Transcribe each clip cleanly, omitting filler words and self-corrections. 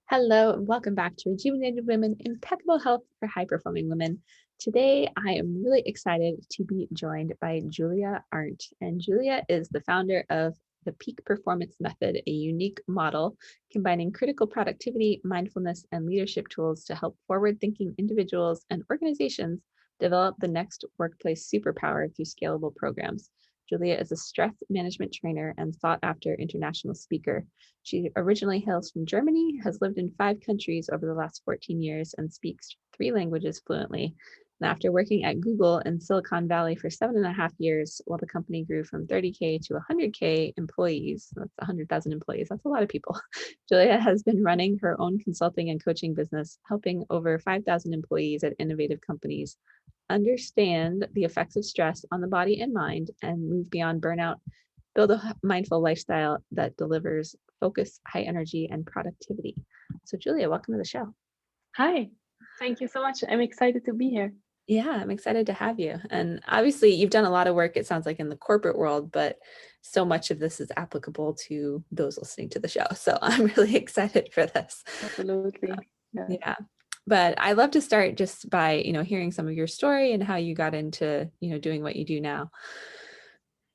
Hello, and welcome back to Rejuvenated Women, Impeccable Health for High-Performing Women. Today, I am really excited to be joined by Julia Arndt. And Julia is the founder of the Peak Performance Method, a unique model combining critical productivity, mindfulness, and leadership tools to help forward-thinking individuals and organizations develop the next workplace superpower through scalable programs. Julia is a stress management trainer and sought-after international speaker. She originally hails from Germany, has lived in 5 countries over the last 14 years, and speaks 3 languages fluently. And after working at Google in Silicon Valley for 7.5 years, while the company grew from 30K to 100K employees, that's 100,000 employees, that's a lot of people. Julia has been running her own consulting and coaching business, helping over 5,000 employees at innovative companies understand the effects of stress on the body and mind and move beyond burnout, build a mindful lifestyle that delivers focus, high energy, and productivity. So Julia, welcome to the show. Hi, thank you so much. I'm excited to be here. Yeah, I'm excited to have you. And obviously you've done a lot of work, it sounds like, in the corporate world, but so much of this is applicable to those listening to the show. So I'm really excited for this. Absolutely. Yeah. But I love to start just by, hearing some of your story and how you got into, doing what you do now.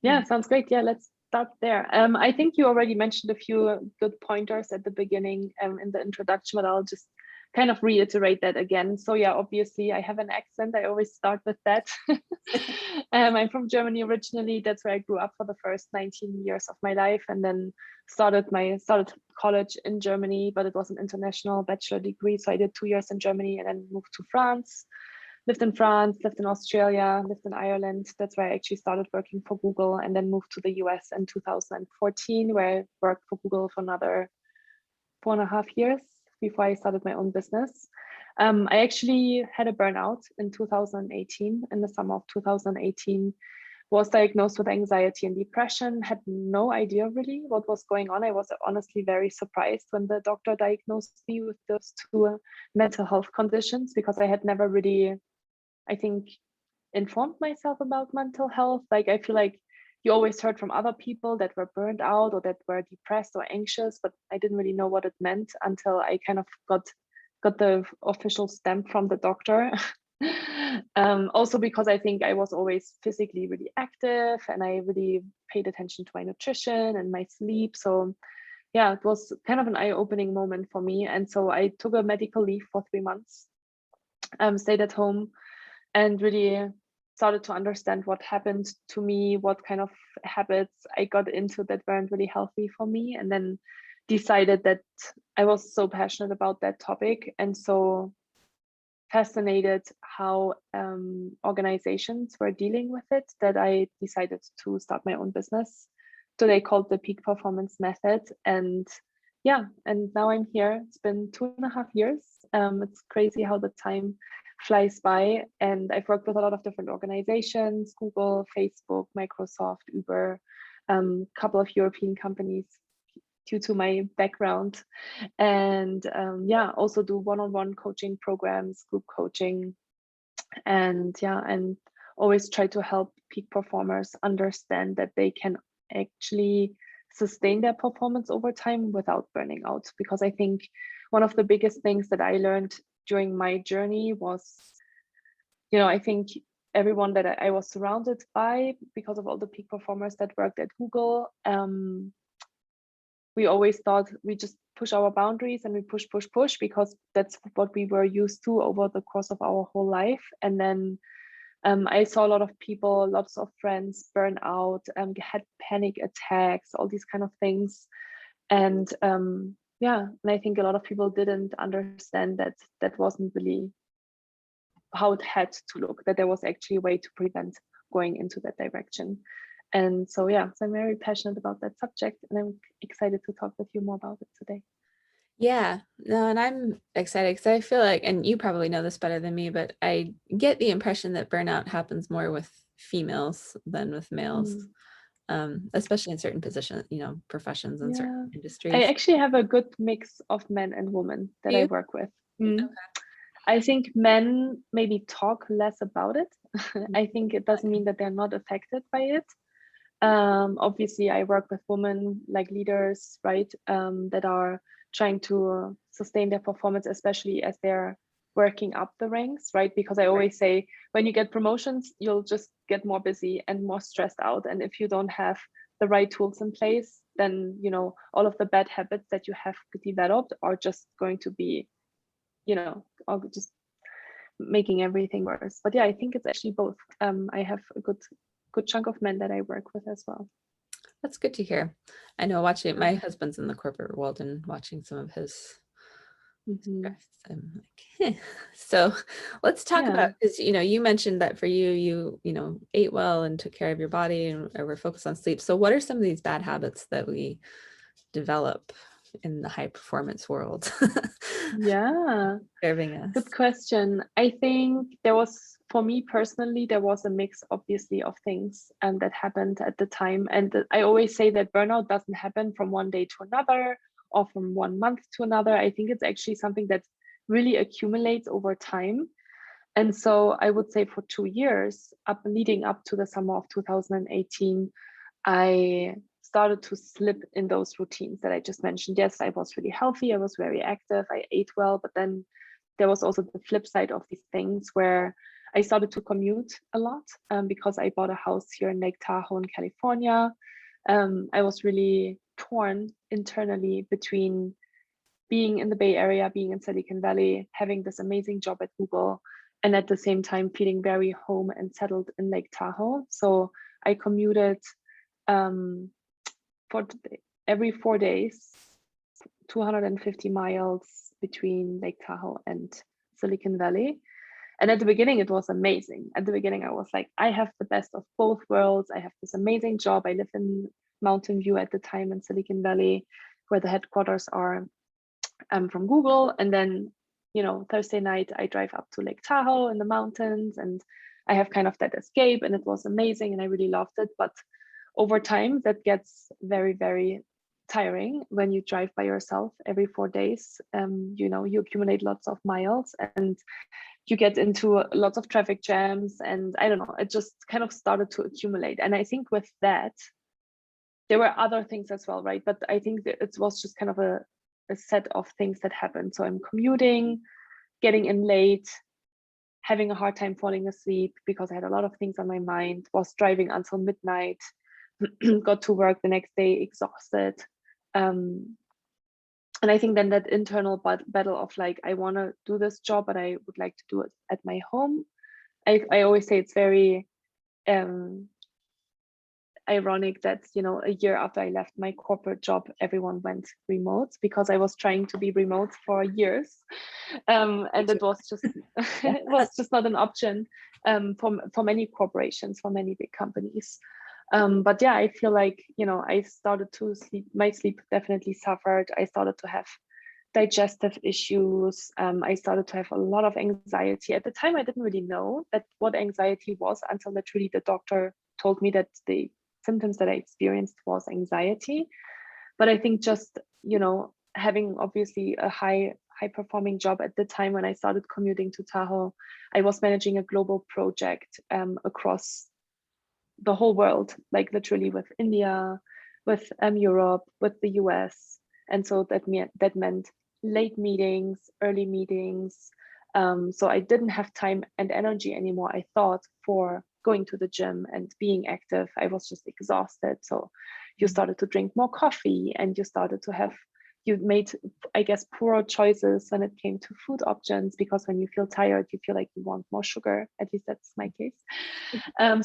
Yeah, sounds great. Yeah, let's start there. I think you already mentioned a few good pointers at the beginning in the introduction, but I'll just kind of reiterate that again. So yeah, obviously I have an accent. I always start with that. I'm from Germany originally. That's where I grew up for the first 19 years of my life, and then started college in Germany, but it was an international bachelor degree. So I did 2 years in Germany and then moved to France. Lived in France, lived in Australia, lived in Ireland. That's where I actually started working for Google, and then moved to the US in 2014, where I worked for Google for another 4.5 years before I started my own business. I actually had a burnout in 2018, in the summer of 2018, was diagnosed with anxiety and depression, had no idea really what was going on. I was honestly very surprised when the doctor diagnosed me with those two mental health conditions, because I had never really, I think, informed myself about mental health. Like, I feel like you always heard from other people that were burned out or that were depressed or anxious, but I didn't really know what it meant until I kind of got the official stamp from the doctor. Also because I think I was always physically really active, and I really paid attention to my nutrition and my sleep. So yeah, it was kind of an eye-opening moment for me. And so I took a medical leave for 3 months, stayed at home, and really started to understand what happened to me, what kind of habits I got into that weren't really healthy for me, and then decided that I was so passionate about that topic and so fascinated how organizations were dealing with it, that I decided to start my own business, today called the Peak Performance Method. And yeah, and now I'm here. It's been 2.5 years. It's crazy how the time flies by, and I've worked with a lot of different organizations: Google, Facebook, Microsoft, Uber, couple of European companies due to my background, and yeah, also do one-on-one coaching programs, group coaching, and yeah, and always try to help peak performers understand that they can actually sustain their performance over time without burning out. Because I think one of the biggest things that I learned during my journey was, I think everyone that I was surrounded by, because of all the peak performers that worked at Google, we always thought we just push our boundaries and we push, because that's what we were used to over the course of our whole life. And then I saw a lot of people, lots of friends burn out, had panic attacks, all these kind of things. And yeah, and I think a lot of people didn't understand that that wasn't really how it had to look, that there was actually a way to prevent going into that direction. And so, yeah, so I'm very passionate about that subject, and I'm excited to talk with you more about it today. Yeah, no, and I'm excited because I feel like, and you probably know this better than me, but I get the impression that burnout happens more with females than with males, especially in certain positions, professions and certain I industries. actually have a good mix of men and women that Do I you? work with. Okay. I think men maybe talk less about it. I think it doesn't mean that they're not affected by it. Obviously, I work with women like leaders, right, that are trying to sustain their performance, especially as they're working up the ranks, right? Because I always say, when you get promotions, you'll just get more busy and more stressed out. And if you don't have the right tools in place, then, you know, all of the bad habits that you have developed are just going to be, you know, are just making everything worse. But yeah, I think it's actually both. I have a good chunk of men that I work with as well. That's good to hear. I know watching, my husband's in the corporate world, and watching some of his stress, I'm like, So let's talk about, because you know, you mentioned that for you know, ate well and took care of your body and were focused on sleep. So what are some of these bad habits that we develop in the high performance world? Yeah, Serving us. good question. I think there was, for me personally, there was a mix, obviously, of things that happened at the time. And I always say that burnout doesn't happen from one day to another or from 1 month to another. I think it's actually something that really accumulates over time. And so I would say for 2 years, leading up to the summer of 2018, I started to slip in those routines that I just mentioned. Yes, I was really healthy, I was very active, I ate well, but then there was also the flip side of these things where I started to commute a lot because I bought a house here in Lake Tahoe in California. I was really torn internally between being in the Bay Area, being in Silicon Valley, having this amazing job at Google, and at the same time feeling very home and settled in Lake Tahoe. So I commuted for every 4 days, 250 miles between Lake Tahoe and Silicon Valley. And at the beginning, it was amazing. At the beginning, I was like, I have the best of both worlds. I have this amazing job. I live in Mountain View at the time in Silicon Valley, where the headquarters are from Google. And then, you know, Thursday night, I drive up to Lake Tahoe in the mountains, and I have kind of that escape, and it was amazing. And I really loved it. But over time, that gets very, very tiring when you drive by yourself every 4 days. You know, you accumulate lots of miles and you get into lots of traffic jams, and I don't know, it just kind of started to accumulate. And I think with that, there were other things as well, right? But I think that it was just kind of a set of things that happened. So I'm commuting, getting in late, having a hard time falling asleep because I had a lot of things on my mind, was driving until midnight, got to work the next day exhausted. And I think then that internal battle of like, I want to do this job, but I would like to do it at my home. I always say it's very ironic that, you know, a year after I left my corporate job, everyone went remote because I was trying to be remote for years. And it was just it was just not an option for many corporations, for many big companies. But yeah, I feel like, you know, I started to sleep, my sleep definitely suffered. I started to have digestive issues. I started to have a lot of anxiety. At the time, I didn't really know that what anxiety was until literally the doctor told me that the symptoms that I experienced was anxiety. But I think just, you know, having obviously a high performing job at the time when I started commuting to Tahoe, I was managing a global project across the whole world, like literally with India, with Europe, with the US. And so that meant late meetings, early meetings. So I didn't have time and energy anymore, I thought, for going to the gym and being active. I was just exhausted. So you started to drink more coffee, and you made, I guess, poorer choices when it came to food options, because when you feel tired, you feel like you want more sugar. At least that's my case.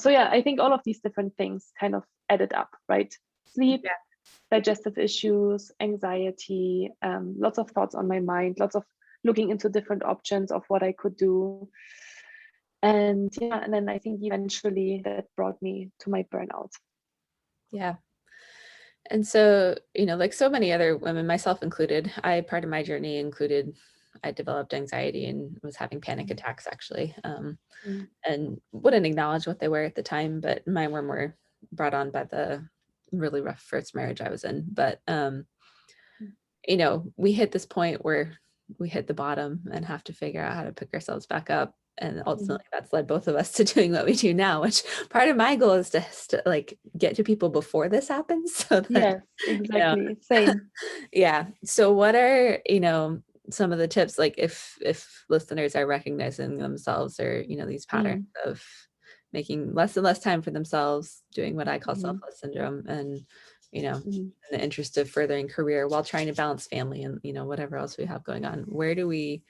So yeah, I think all of these different things kind of added up, right? Sleep, digestive issues, anxiety, lots of thoughts on my mind, lots of looking into different options of what I could do. And yeah, and then I think eventually that brought me to my burnout. Yeah. And so, you know, like so many other women, myself included, part of my journey included, I developed anxiety and was having panic attacks actually, and wouldn't acknowledge what they were at the time, but mine were more brought on by the really rough first marriage I was in. But, you know, we hit this point where we hit the bottom and have to figure out how to pick ourselves back up. and ultimately that's led both of us to doing what we do now, which part of my goal is to like get to people before this happens so that, Yes, exactly. Same. yeah. So what are, some of the tips, like if listeners are recognizing themselves or, these patterns of making less and less time for themselves, doing what I call selfless syndrome, and, in the interest of furthering career while trying to balance family and, whatever else we have going on, where do we,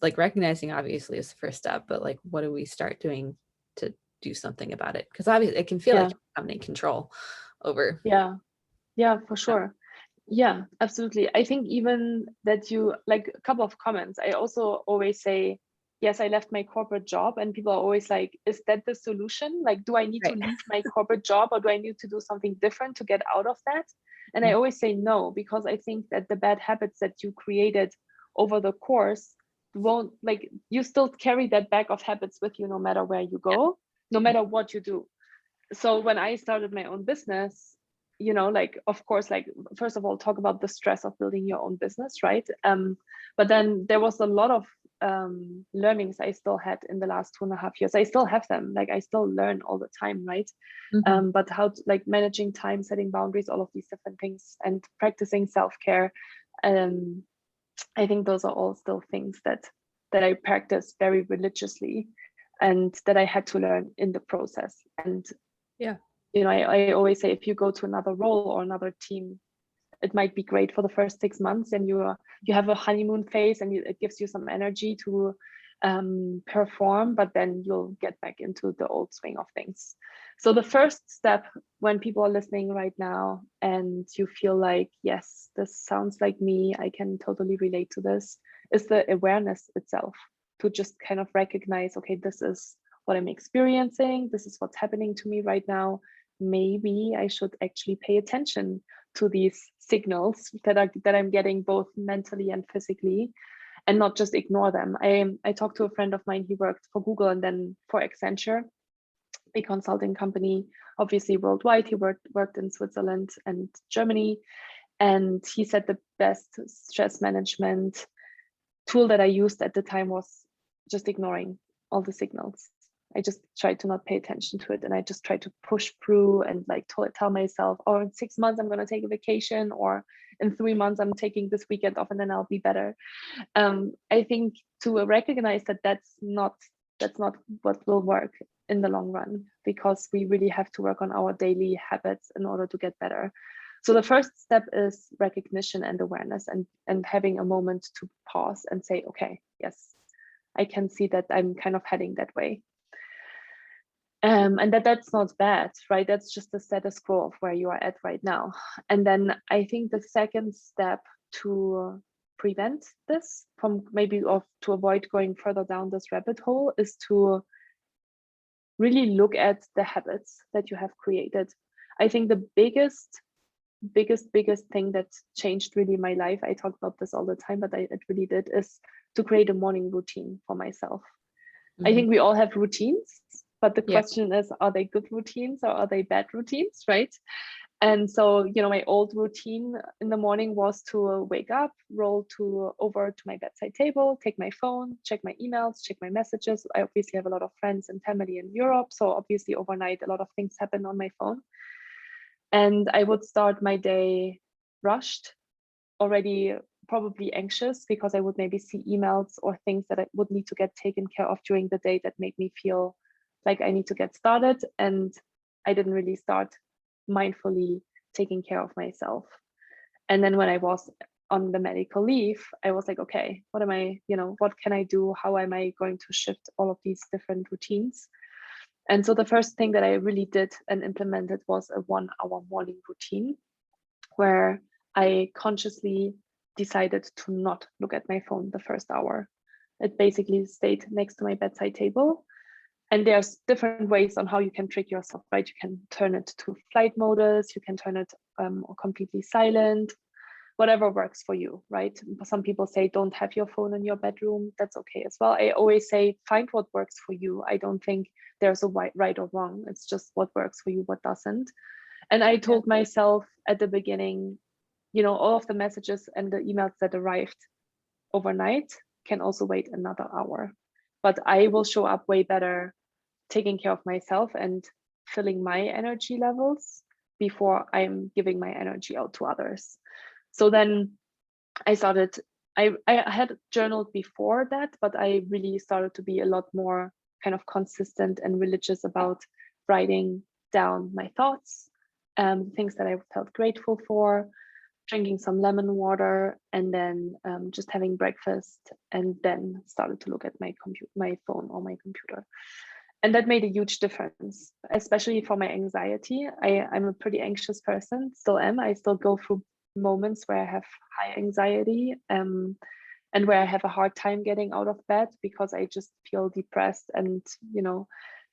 like, recognizing obviously is the first step, but like, what do we start doing to do something about it? Because obviously it can feel like you're having control over. Yeah, for sure. Yeah, absolutely. I think even that you, like, a couple of comments, I also always say, yes, I left my corporate job, and people are always like, is that the solution? Like, do I need to Right. leave my corporate job, or do I need to do something different to get out of that? And I always say no, because I think that the bad habits that you created over the course won't, like, you still carry that bag of habits with you no matter where you go, no matter what you do. So when I started my own business, like, of course, like, first of all, talk about the stress of building your own business, right? But then there was a lot of learnings I still had in the last 2.5 years. I still have them, like, I still learn all the time, right? But how to, like, managing time, setting boundaries, all of these different things, and practicing self-care. I think those are all still things that I practice very religiously, and that I had to learn in the process. And Yeah. I always say, if you go to another role or another team, it might be great for the first 6 months, and you have a honeymoon phase, and it gives you some energy to perform, but then you'll get back into the old swing of things. So the first step, when people are listening right now and you feel like, yes, this sounds like me, I can totally relate to this, is the awareness itself, to just kind of recognize, okay, this is what I'm experiencing, this is what's happening to me right now. Maybe I should actually pay attention to these signals that I'm getting, both mentally and physically, and not just ignore them. I talked to a friend of mine. He worked for Google and then for Accenture, a consulting company, obviously worldwide. He worked in Switzerland and Germany, and he said the best stress management tool that I used at the time was just ignoring all the signals. I just tried to not pay attention to it, and I just tried to push through and, like, tell myself, oh, in 6 months I'm going to take a vacation, or in 3 months I'm taking this weekend off and then I'll be better. I think to recognize that that's not what will work in the long run, because we really have to work on our daily habits in order to get better. So the first step is recognition and awareness, and having a moment to pause and say, okay, yes, I can see that I'm kind of heading that way. And that's not bad, right? That's just the status quo of where you are at right now. And then I think the second step to prevent this from to avoid going further down this rabbit hole is to really look at the habits that you have created. I think the biggest thing that changed really my life, I talk about this all the time, but it really did, is to create a morning routine for myself. I think we all have routines, but the question is, are they good routines or are they bad routines, right? And so, my old routine in the morning was to wake up, roll over to my bedside table, take my phone, check my emails, check my messages. I obviously have a lot of friends and family in Europe, so obviously overnight a lot of things happen on my phone. And I would start my day rushed, already probably anxious, because I would maybe see emails or things that I would need to get taken care of during the day that made me feel like I need to get started. And I didn't really start mindfully taking care of myself. And then when I was on the medical leave, I was like, okay, what can I do? How am I going to shift all of these different routines? And so the first thing that I really did and implemented was a 1-hour morning routine, where I consciously decided to not look at my phone the first hour. It basically stayed next to my bedside table. And there's different ways on how you can trick yourself, right? You can turn it to flight modus, you can turn it completely silent, whatever works for you, right? Some people say don't have your phone in your bedroom. That's okay as well. I always say find what works for you. I don't think there's a right or wrong. It's just what works for you, what doesn't. And I told myself at the beginning, all of the messages and the emails that arrived overnight can also wait another hour. but I will show up way better taking care of myself and filling my energy levels before I'm giving my energy out to others. So then I started, I had journaled before that, but I really started to be a lot more kind of consistent and religious about writing down my thoughts, things that I felt grateful for, drinking some lemon water, and then just having breakfast, and then started to look at my phone or my computer. And that made a huge difference, especially for my anxiety. I'm a pretty anxious person, still am. I still go through moments where I have high anxiety, and where I have a hard time getting out of bed because I just feel depressed. And,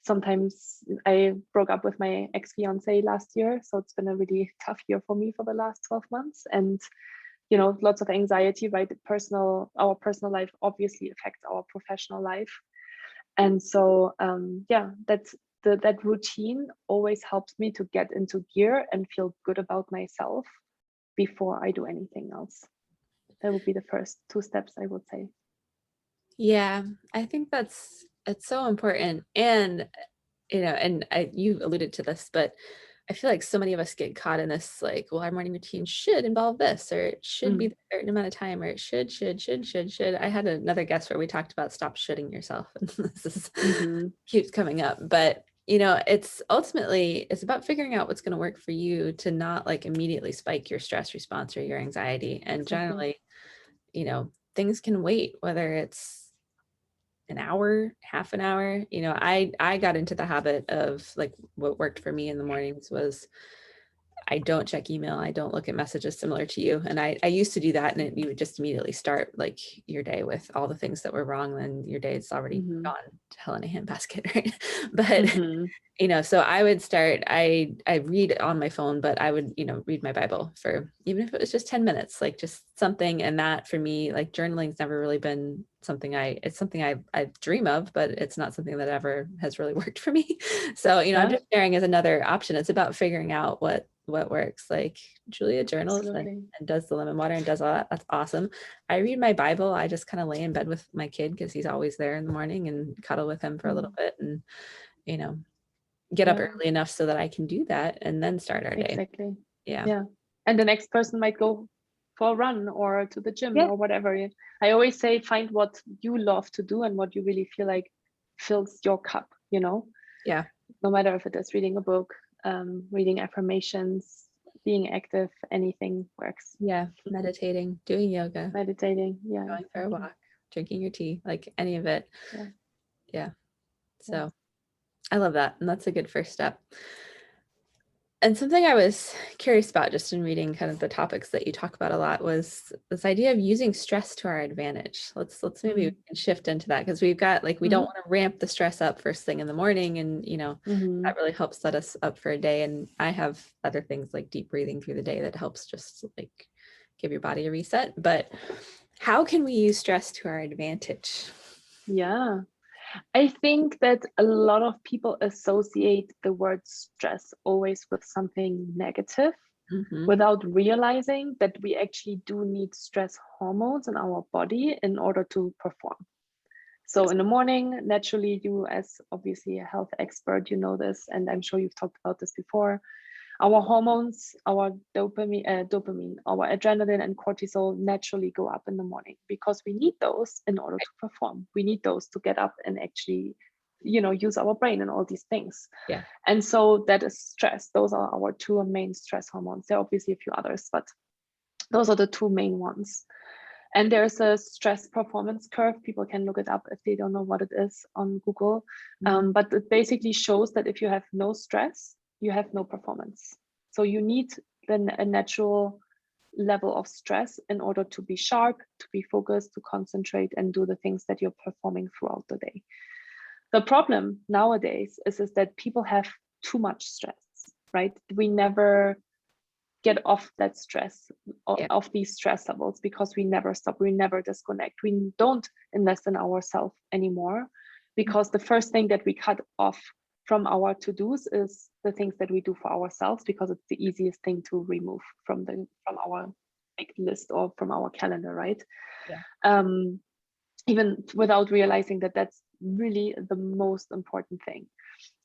sometimes I broke up with my ex-fiance last year. So it's been a really tough year for me for the last 12 months. And, lots of anxiety, right? Our personal life obviously affects our professional life. And so, that routine always helps me to get into gear and feel good about myself before I do anything else. That would be the first 2 steps, I would say. Yeah, I think it's so important. And, you alluded to this, but I feel like so many of us get caught in this, like, well, our morning routine should involve this, or it should be a certain amount of time, or it should. I had another guest where we talked about stop shoulding yourself. And this keeps coming up. But, it's about figuring out what's going to work for you to not like immediately spike your stress response or your anxiety. And generally, things can wait, whether it's an hour, half an hour. I got into the habit of, like, what worked for me in the mornings was I don't check email. I don't look at messages, similar to you. And I used to do that, and you would just immediately start like your day with all the things that were wrong. Then your day is already gone to hell in a handbasket, right? But so I would start, I read on my phone, but I would, read my Bible for, even if it was just 10 minutes, like just something. And that for me, like, journaling's never really been something it's something I dream of, but it's not something that ever has really worked for me. So, I'm just sharing as another option. It's about figuring out what works. Like, Julia journals and does the lemon water and does all that. That's awesome. I read my Bible. I just kind of lay in bed with my kid because he's always there in the morning, and cuddle with him for a little bit, and, get up early enough so that I can do that and then start our day. Exactly. Yeah. And the next person might go for a run or to the gym or whatever. I always say, find what you love to do and what you really feel like fills your cup, Yeah. No matter if it is reading a book, reading affirmations, being active, anything works. Yeah. Meditating, doing yoga, meditating, going for a walk, drinking your tea, like any of it. Yeah. So I love that. And that's a good first step. And something I was curious about just in reading kind of the topics that you talk about a lot was this idea of using stress to our advantage. Let's maybe we can shift into that, because we've got, like, we don't want to ramp the stress up first thing in the morning, and that really helps set us up for a day. And I have other things like deep breathing through the day that helps just like give your body a reset. But how can we use stress to our advantage? Yeah. I think that a lot of people associate the word stress always with something negative, without realizing that we actually do need stress hormones in our body in order to perform. So in the morning, naturally, you, as obviously a health expert, you know this, and I'm sure you've talked about this before. Our hormones, our dopamine, our adrenaline and cortisol naturally go up in the morning because we need those in order to perform. We need those to get up and actually, use our brain and all these things. Yeah. And so that is stress. Those are our 2 main stress hormones. There are obviously a few others, but those are the 2 main ones. And there's a stress performance curve. People can look it up if they don't know what it is on Google. But it basically shows that if you have no stress, you have no performance. So you need then a natural level of stress in order to be sharp, to be focused, to concentrate, and do the things that you're performing throughout the day. The problem nowadays is that people have too much stress, right? We never get off that stress, off these stress levels, because we never stop, we never disconnect. We don't invest in ourselves anymore, because the first thing that we cut off from our to-dos is the things that we do for ourselves, because it's the easiest thing to remove from our big list or from our calendar, right? Even without realizing that that's really the most important thing.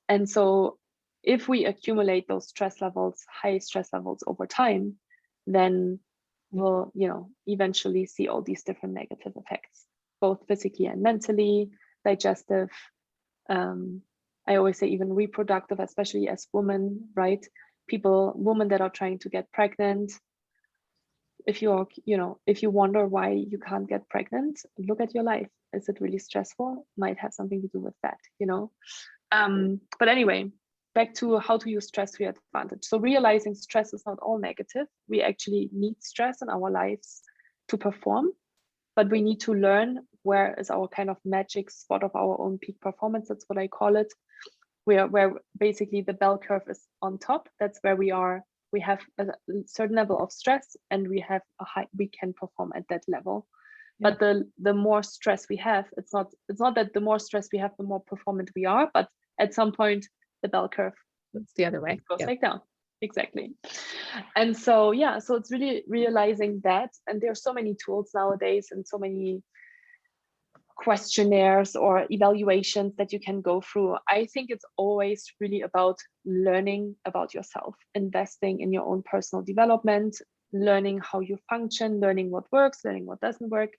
And so if we accumulate those stress levels, high stress levels over time, then we'll, eventually see all these different negative effects, both physically and mentally, digestive. I always say even reproductive, especially as women, right? Women that are trying to get pregnant. If you wonder why you can't get pregnant, look at your life. Is it really stressful? Might have something to do with that, But anyway, back to how to use stress to your advantage. So realizing stress is not all negative. We actually need stress in our lives to perform, but we need to learn where is our kind of magic spot of our own peak performance. That's what I call it. Where basically the bell curve is on top. That's where we are. We have a certain level of stress, and we can perform at that level. Yeah. But the more stress we have, it's not that the more stress we have, the more performant we are, but at some point the bell curve, it's the other way. It goes like down. Exactly. And so so it's really realizing that. And there are so many tools nowadays and so many questionnaires or evaluations that you can go through. I think it's always really about learning about yourself, investing in your own personal development, learning how you function, learning what works, learning what doesn't work.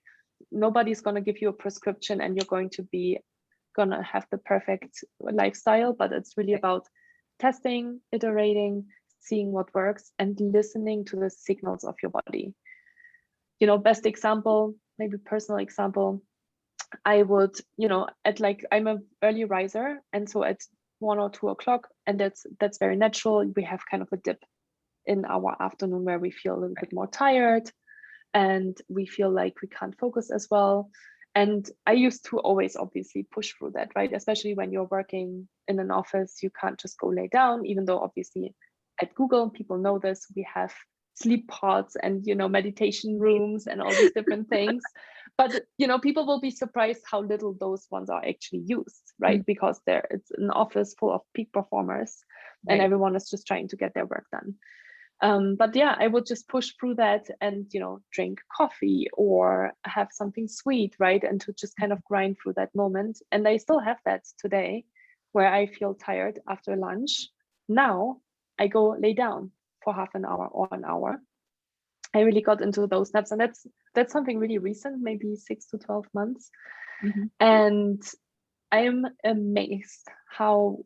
Nobody's going to give you a prescription and you're going to have the perfect lifestyle, but it's really about testing, iterating, seeing what works, and listening to the signals of your body. Best example, maybe personal example, I would, I'm an early riser, and so at 1 or 2 o'clock, and that's very natural. We have kind of a dip in our afternoon where we feel a little bit more tired, and we feel like we can't focus as well. And I used to always obviously push through that, right? Especially when you're working in an office, you can't just go lay down, even though obviously at Google, people know this, we have sleep pods and, meditation rooms and all these different things. But, people will be surprised how little those ones are actually used, right? Mm-hmm. Because it's an office full of peak performers, right, and everyone is just trying to get their work done. But I would just push through that and, drink coffee or have something sweet, right? And to just kind of grind through that moment. And I still have that today where I feel tired after lunch. Now I go lay down for half an hour or an hour. I really got into those naps, and that's something really recent, maybe 6 to 12 months. Mm-hmm. And I'm amazed how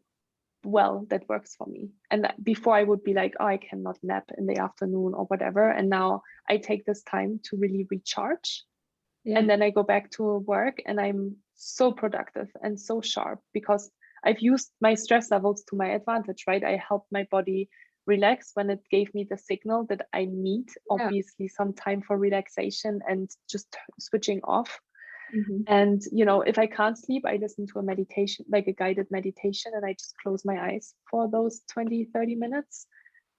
well that works for me. And before I would be like, oh, I cannot nap in the afternoon or whatever. And now I take this time to really recharge. Yeah. And then I go back to work and I'm so productive and so sharp because I've used my stress levels to my advantage, right? I helped my body relax when it gave me the signal that I need, obviously, some time for relaxation and just switching off. Mm-hmm. And, if I can't sleep, I listen to a meditation, like a guided meditation, and I just close my eyes for those 20, 30 minutes.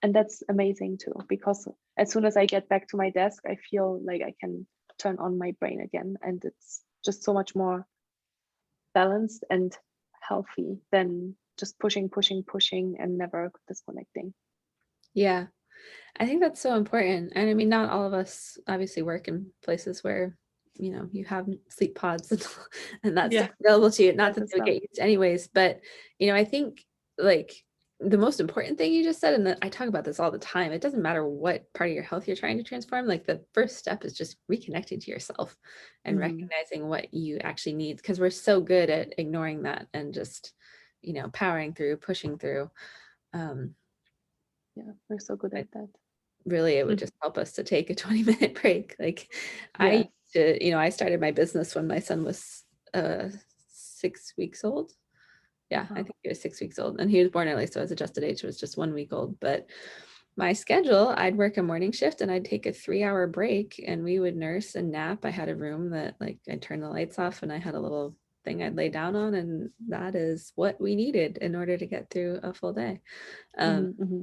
And that's amazing too, because as soon as I get back to my desk, I feel like I can turn on my brain again. And it's just so much more balanced and healthy than just pushing and never disconnecting. Yeah, I think that's so important. And I mean, not all of us obviously work in places where you have sleep pods and that's available to you. Not that they would get used anyways, but I think like the most important thing you just said, and I talk about this all the time, it doesn't matter what part of your health you're trying to transform, like the first step is just reconnecting to yourself and recognizing what you actually need, because we're so good at ignoring that and just powering through, pushing through. We're so good at that. Really, it would just help us to take a 20-minute break. Like I started my business when my son was 6 weeks old. Yeah, I think he was 6 weeks old, and he was born early, so his adjusted age was just 1 week old. But my schedule, I'd work a morning shift and I'd take a 3-hour break and we would nurse and nap. I had a room that I'd turn the lights off and I had a little thing I'd lay down on, and that is what we needed in order to get through a full day. And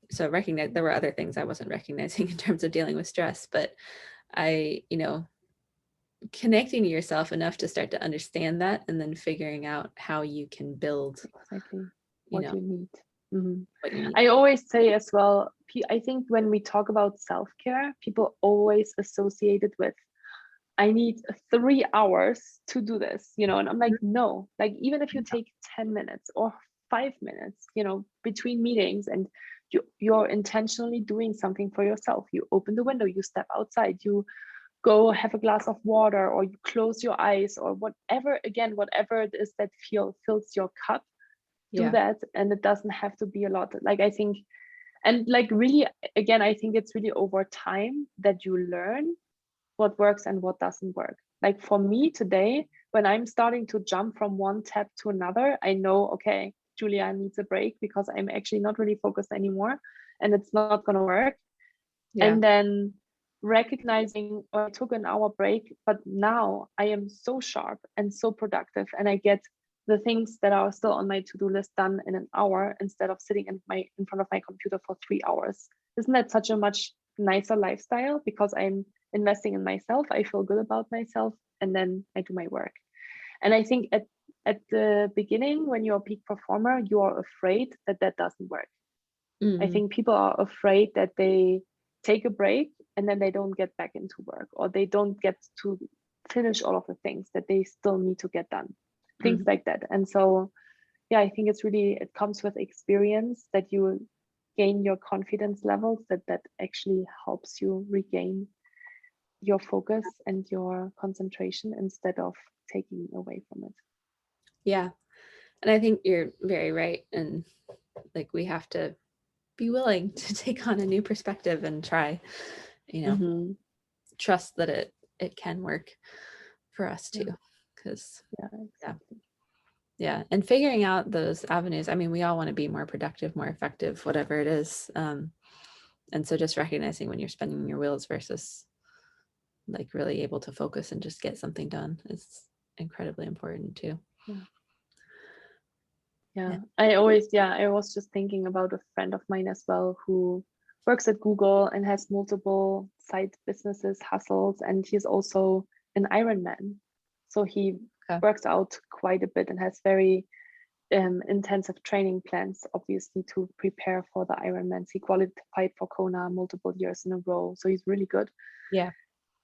so recognize there were other things I wasn't recognizing in terms of dealing with stress, but connecting to yourself enough to start to understand that, and then figuring out how you can build exactly what you need. Mm-hmm. What you need. I always say as well, I think when we talk about self-care, people always associate it with I need 3 hours to do this, you know, and I'm like, no, like even if you take 10 minutes or 5 minutes, you know, between meetings, and you're intentionally doing something for yourself. You open the window, you step outside, you go have a glass of water, or you close your eyes, or whatever, again, whatever it is that fills your cup, do that. And it doesn't have to be a lot. Like, I think, and like really, again, I think it's really over time that you learn what works and what doesn't work. Like for me today, when I'm starting to jump from one tab to another, I know, okay, Julia needs a break because I'm actually not really focused anymore and it's not going to work. And then recognizing, oh, I took an hour break, but now I am so sharp and so productive, and I get the things that are still on my to-do list done in an hour instead of sitting in front of my computer for 3 hours. Isn't that such a much nicer lifestyle? Because I'm investing in myself, I feel good about myself, and then I do my work. And I think at the beginning, when you're a peak performer, you are afraid that that doesn't work. I think people are afraid that they take a break and then they don't get back into work, or they don't get to finish all of the things that they still need to get done, things like that. And so, yeah, I think it comes with experience, that you gain your confidence levels, that actually helps you regain your focus and your concentration instead of taking away from it. Yeah. And I think you're very right. And like, we have to be willing to take on a new perspective and try, you know, trust that it can work for us too. Because yeah. And figuring out those avenues. I mean, we all want to be more productive, more effective, whatever it is. And so just recognizing when you're spinning your wheels versus like really able to focus and just get something done is incredibly important too. I was just thinking about a friend of mine as well who works at Google and has multiple side businesses, hustles, and he's also an Ironman. So he works out quite a bit and has very intensive training plans, obviously, to prepare for the Ironmans. He qualified for Kona multiple years in a row, so he's really good. Yeah.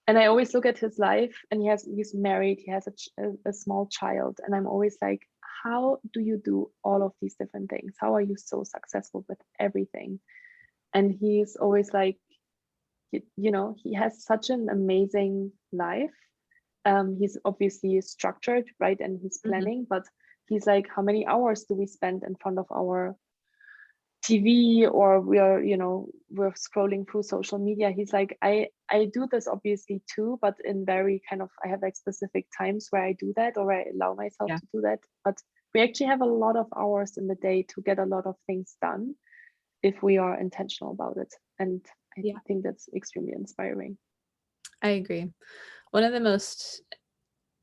And I always look at his life, and he's married, he has a small child, and I'm always like, how do you do all of these different things? How are you so successful with everything? And he's always like, you know, he has such an amazing life. He's obviously structured, right? And he's planning, but he's like, how many hours do we spend in front of our TV, or we're scrolling through social media? He's like, I do this obviously too, but in very kind of, I have like specific times where I do that, or I allow myself to do that. But we actually have a lot of hours in the day to get a lot of things done if we are intentional about it. And I think that's extremely inspiring. I agree. One of the most,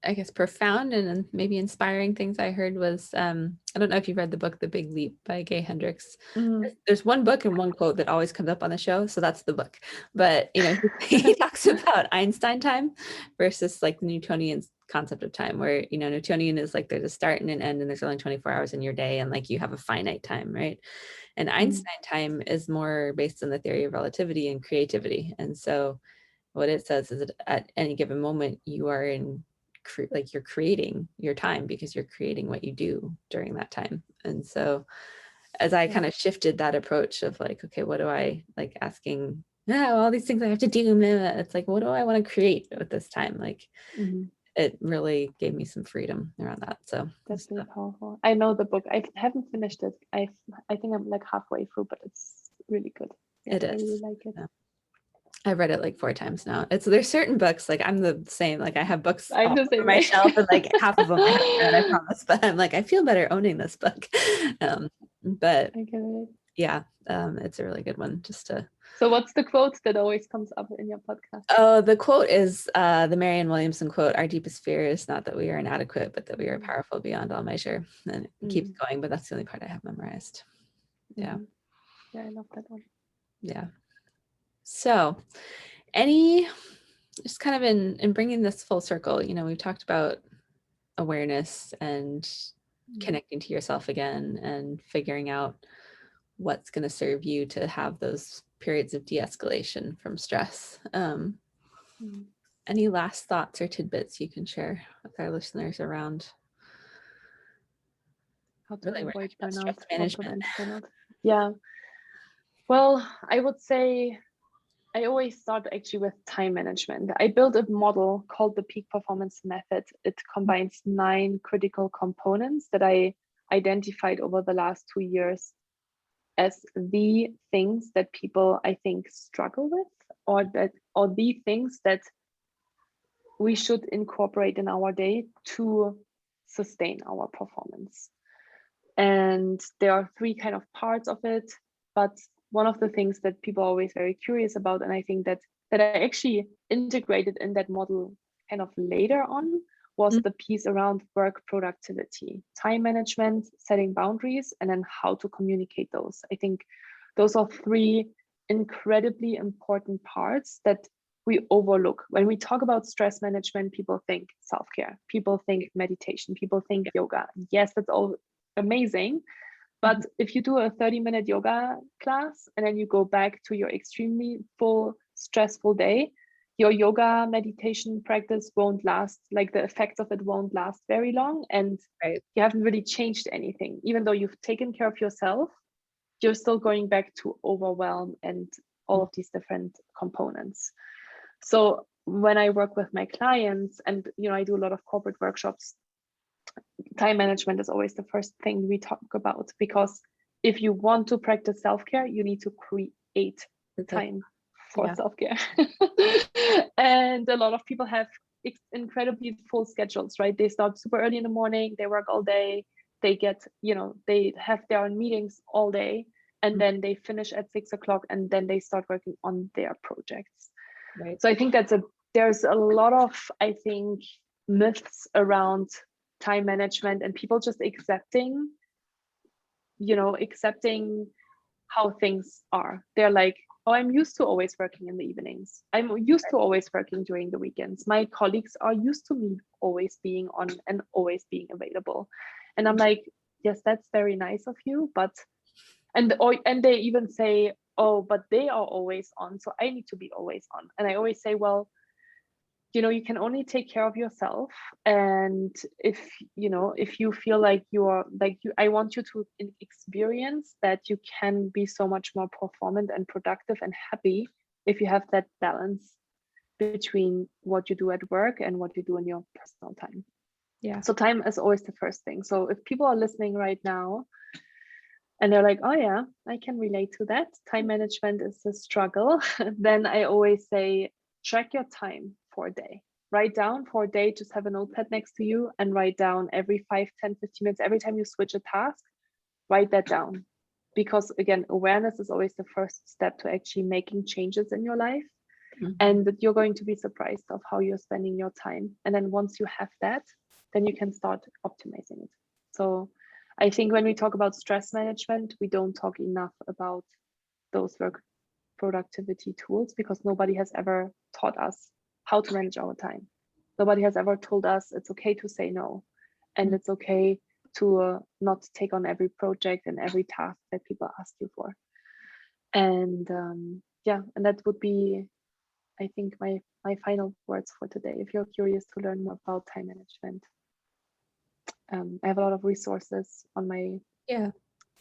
I guess, profound and maybe inspiring things I heard was, I don't know if you've read the book, The Big Leap by Gay Hendricks. There's one book and one quote that always comes up on the show. So that's the book. But, you know, he talks about Einstein time versus like the Newtonian concept of time, where, you know, Newtonian is like there's a start and an end, and there's only 24 hours in your day, and like you have a finite time, right? And Einstein time is more based on the theory of relativity and creativity. And so what it says is that at any given moment you are in like you're creating your time, because you're creating what you do during that time. And so as I kind of shifted that approach of like, okay, what do I like asking, all these things I have to do, it's like, what do I want to create with this time? Like it really gave me some freedom around that. So that's really powerful. I know the book. I haven't finished it. I think I'm like halfway through, but it's really good. It is. I really like it. I've read it like 4 times now. There's certain books, like I'm the same, like I have books on my shelf, and like half of them I haven't read, I promise, but I'm like, I feel better owning this book. But I get it. Yeah, it's a really good one just to. So what's the quote that always comes up in your podcast? Oh, the quote is the Marianne Williamson quote, "Our deepest fear is not that we are inadequate, but that we are powerful beyond all measure." And it keeps going, but that's the only part I have memorized. Yeah. Yeah, I love that one. Yeah. So just kind of in bringing this full circle, you know, we've talked about awareness and connecting to yourself again and figuring out what's going to serve you to have those periods of de-escalation from stress. any last thoughts or tidbits you can share with our listeners around How to really avoid stress burnout or management? prevent burnout? Yeah. Well, I would say I always start actually with time management. I built a model called the peak performance method. It combines 9 critical components that I identified over the last 2 years as the things that people, I think, struggle with, or the things that we should incorporate in our day to sustain our performance. And there are 3 kind of parts of it, but one of the things that people are always very curious about, and I think that I actually integrated in that model kind of later on, was the piece around work productivity, time management, setting boundaries, and then how to communicate those. I think those are 3 incredibly important parts that we overlook. When we talk about stress management, people think self-care, people think meditation, people think yoga. Yes, that's all amazing. But if you do a 30-minute yoga class and then you go back to your extremely full, stressful day, your yoga meditation practice won't last, like the effects of it won't last very long. And Right. you haven't really changed anything. Even though you've taken care of yourself, you're still going back to overwhelm and all of these different components. So when I work with my clients, and I do a lot of corporate workshops, time management is always the first thing we talk about, because if you want to practice self-care, you need to create time for self-care. And a lot of people have incredibly full schedules, right? They start super early in the morning, they work all day, they get, they have their meetings all day, and then they finish at 6 o'clock, and then they start working on their projects. Right. So I think there's a lot of, I think, myths around time management, and people just accepting how things are. They're like, oh, I'm used to always working in the evenings. I'm used to always working during the weekends. My colleagues are used to me always being on and always being available. And I'm like, yes, that's very nice of you, but and they even say, oh, but they are always on, so I need to be always on. And I always say, well, you can only take care of yourself. And if you feel like I want you to experience that you can be so much more performant and productive and happy if you have that balance between what you do at work and what you do in your personal time. Yeah. So time is always the first thing. So if people are listening right now and they're like, oh yeah, I can relate to that, time management is a struggle, then I always say, track your time for a day. Write down for a day, just have a notepad next to you and write down every 5, 10, 15 minutes, every time you switch a task, write that down. Because again, awareness is always the first step to actually making changes in your life. And that you're going to be surprised of how you're spending your time. And then once you have that, then you can start optimizing it. So I think when we talk about stress management, we don't talk enough about those work productivity tools, because nobody has ever taught us how to manage our time. Nobody has ever told us it's okay to say no, and it's okay to not take on every project and every task that people ask you for. And and that would be, I think, my final words for today. If you're curious to learn more about time management, I have a lot of resources on my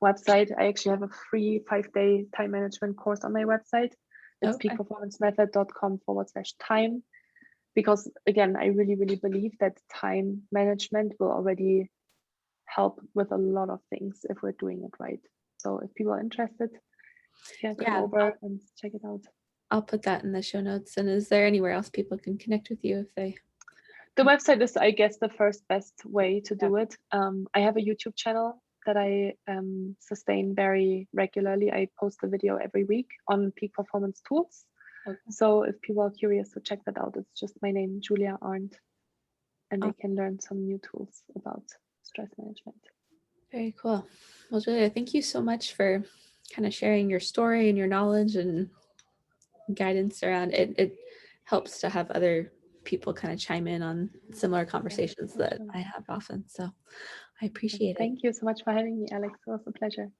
website. I actually have a free 5-day time management course on my website. It's peakperformancemethod.com/time. Because again, I really, really believe that time management will already help with a lot of things if we're doing it right. So if people are interested, come over and check it out. I'll put that in the show notes. And is there anywhere else people can connect with you if they? The website is, I guess, the first best way to do it. I have a YouTube channel that I sustain very regularly. I post a video every week on peak performance tools. Okay. So if people are curious to check that out, it's just my name, Julia Arndt, and they can learn some new tools about stress management. Very cool. Well, Julia, thank you so much for kind of sharing your story and your knowledge and guidance around it. It helps to have other people kind of chime in on similar conversations that I have often. So I appreciate it. Thank you so much for having me, Alex. It was a pleasure.